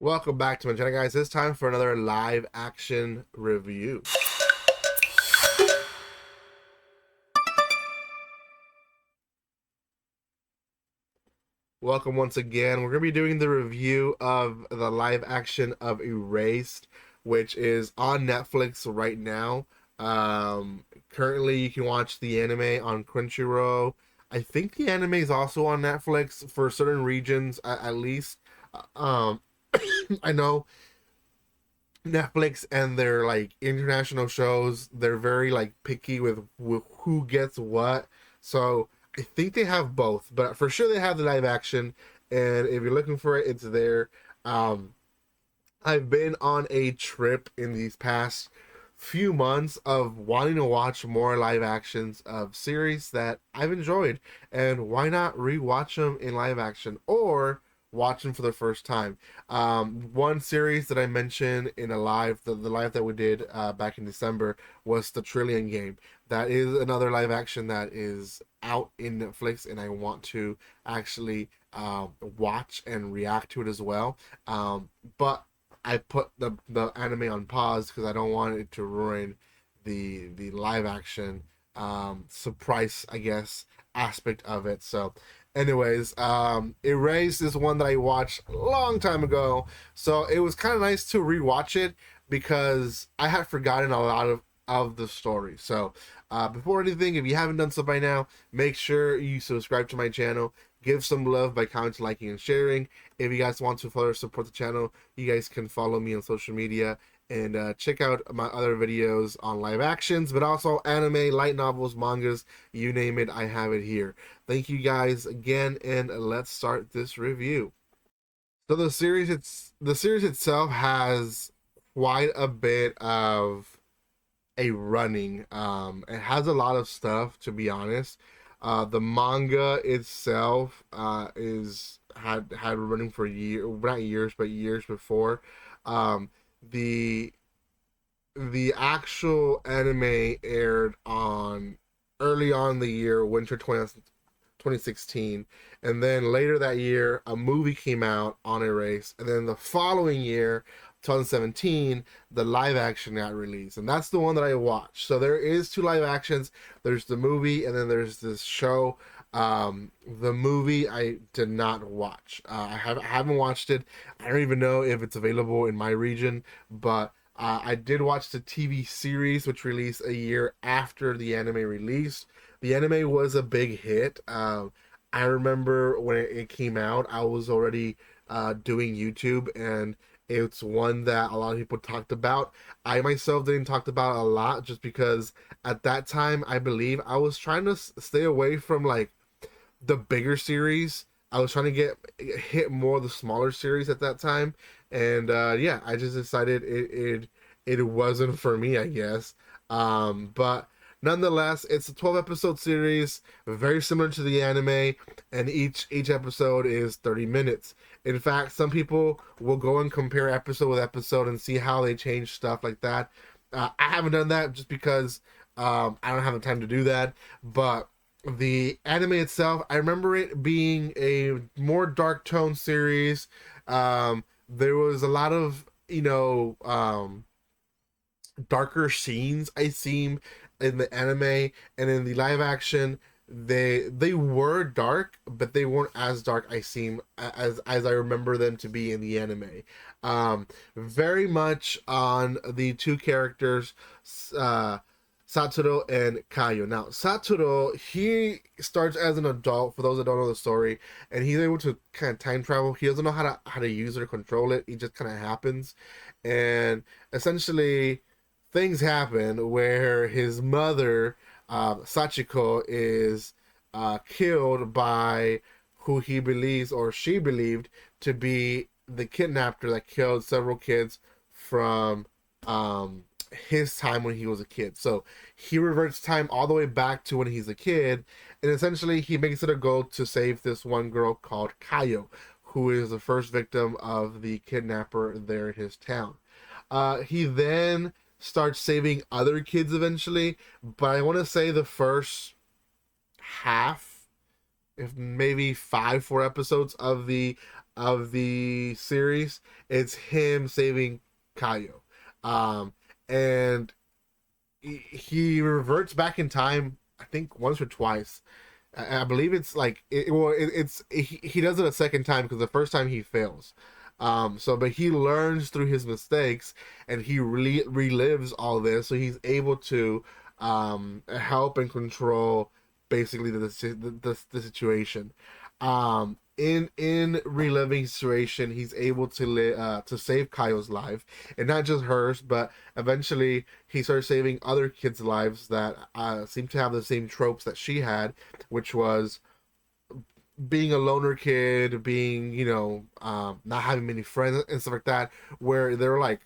Welcome back to my channel, guys. It's time for another live action review. Welcome once again. We're going to be doing the review of the live action of Erased, which is on Netflix right now. Currently, you can watch the anime on Crunchyroll. I think the anime is also on Netflix for certain regions, at least. Um, I know Netflix and their like international shows, they're very like picky with who gets what. So I think they have both, but for sure they have the live action. And if you're looking for it, it's there. Um, I've been on a trip in these past few months of wanting to watch more live actions of series that I've enjoyed, and why not rewatch them in live action or watch them for the first time. One series that I mentioned in a live, the live that we did back in December, was the Trillion Game. That is another live action that is out in Netflix, and I want to actually watch and react to it as well. But I put the anime on pause because I don't want it to ruin the live action surprise, I guess, aspect of it. So anyways, Erased is one that I watched a long time ago, so it was kind of nice to rewatch it because I had forgotten a lot of the story. So before anything, if you haven't done so by now, make sure you subscribe to my channel. Give some love by commenting, liking, and sharing. If you guys want to further support the channel, you guys can follow me on social media and check out my other videos on live actions, but also anime, light novels, mangas, you name it, I have it here. Thank you guys again, and let's start this review. So the series itself has quite a bit of a running. It has a lot of stuff, to be honest. The manga itself is had running for not years, but years before. Um, the the actual anime aired on early on the year, winter 2016, and then later that year a movie came out on Erase, and then the following year 2017 the live action got released, and that's the one that I watched. So there is two live actions. There's the movie, and then there's this show. The movie I did not watch. I haven't watched it. I don't even know if it's available in my region, but I did watch the TV series, which released a year after the anime released. The anime was a big hit. I remember when it came out, I was already doing YouTube, and it's one that a lot of people talked about. I myself didn't talk about a lot just because at that time, I believe I was trying to stay away from like the bigger series. I was trying to hit more of the smaller series at that time, and yeah, I just decided it wasn't for me, I guess. But nonetheless, it's a 12 episode series, very similar to the anime, and each episode is 30 minutes. In fact, some people will go and compare episode with episode and see how they change stuff like that. I haven't done that just because I don't have the time to do that, but the anime itself, I remember it being a more dark tone series. There was a lot of, darker scenes I seen in the anime, and in the live action they were dark, but they weren't as dark I seem as I remember them to be in the anime. Very much on the two characters, uh Satoru and Kayo. Now, Satoru, he starts as an adult, for those that don't know the story, and he's able to kind of time travel. He doesn't know how to use it or control it. It just kind of happens. And essentially, things happen where his mother, Sachiko, is killed by who he believes, or she believed, to be the kidnapper that killed several kids from his time when he was a kid. So he reverts time all the way back to when he's a kid, and essentially he makes it a goal to save this one girl called Kayo, who is the first victim of the kidnapper there in his town. He then starts saving other kids eventually, but I want to say the first half, if maybe 4 episodes of the of the series, it's him saving Kaio. And he reverts back in time, I think once or twice. I believe it's like he does it a second time because the first time he fails. But he learns through his mistakes and he really relives all this, so he's able to help and control basically the situation. In reliving situation, he's able to save Kaio's life, and not just hers, but eventually he starts saving other kids' lives that seem to have the same tropes that she had, which was being a loner kid, being not having many friends and stuff like that, where they're like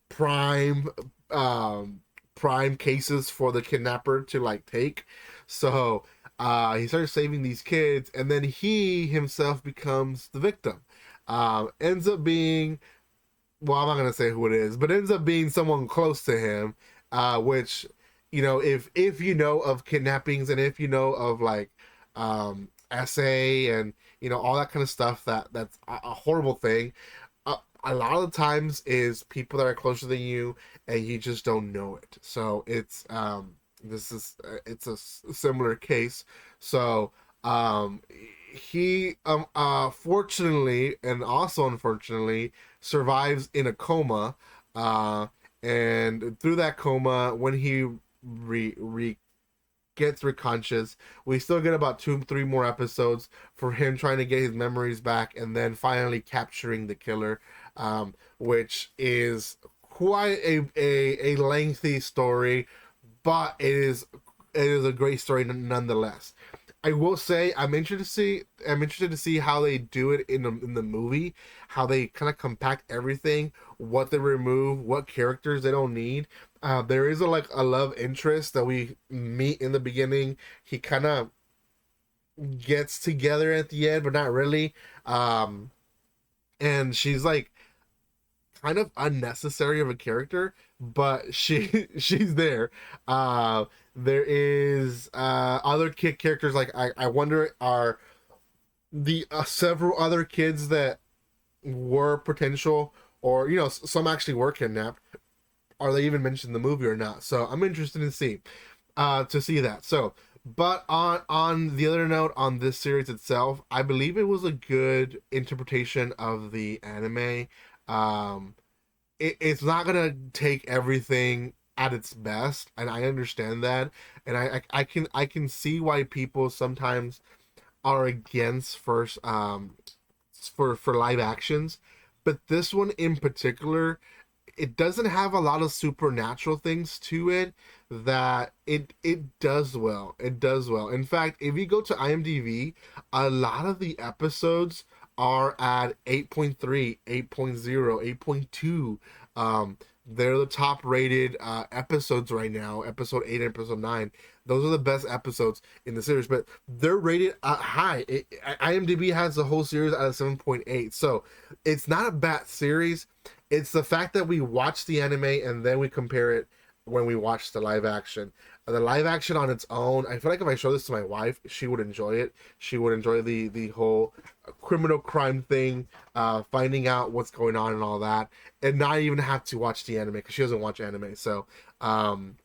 prime um prime cases for the kidnapper to like take. So he starts saving these kids, and then he himself becomes the victim. Ends up being, well, I'm not gonna say who it is, but ends up being someone close to him, which, if you know of kidnappings and if you know of like SA and all that kind of stuff, that's a horrible thing. A lot of the times is people that are closer than you and you just don't know it. So it's a similar case. So he fortunately and also unfortunately survives in a coma, and through that coma, when he re gets reconscious, we still get about 2 3 more episodes for him trying to get his memories back and then finally capturing the killer, which is quite a lengthy story, but it is a great story nonetheless. I will say I'm interested to see how they do it in the movie, how they kind of compact everything, what they remove, what characters they don't need. There is a love interest that we meet in the beginning. He kind of gets together at the end, but not really. And she's like kind of unnecessary of a character, but she's there. There is other kid characters, like I wonder, are the several other kids that were potential, or some actually were kidnapped, are they even mentioned in the movie or not? So I'm interested to see that. So, but on the other note, on this series itself, I believe it was a good interpretation of the anime. um it's not gonna take everything at its best, and I understand that, and I can see why people sometimes are against first for live actions, but this one in particular, it doesn't have a lot of supernatural things to it, that it does well. It does well. In fact, if you go to IMDb, a lot of the episodes are at 8.3, 8.0, 8.2. They're the top rated episodes right now, episode 8 and episode 9. Those are the best episodes in the series, but they're rated high. IMDb has the whole series at a 7.8. So it's not a bad series. It's the fact that we watch the anime and then we compare it when we watch the live action. The live action on its own, I feel like if I show this to my wife, she would enjoy it. She would enjoy the whole criminal crime thing, finding out what's going on and all that, and not even have to watch the anime because she doesn't watch anime. So,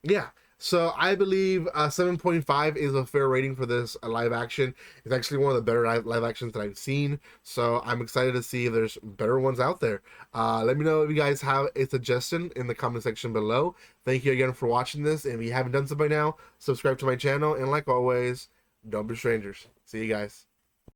yeah. So I believe 7.5 is a fair rating for this live action. It's actually one of the better live actions that I've seen. So I'm excited to see if there's better ones out there. Let me know if you guys have a suggestion in the comment section below. Thank you again for watching this. And if you haven't done so by now, subscribe to my channel. And like always, don't be strangers. See you guys.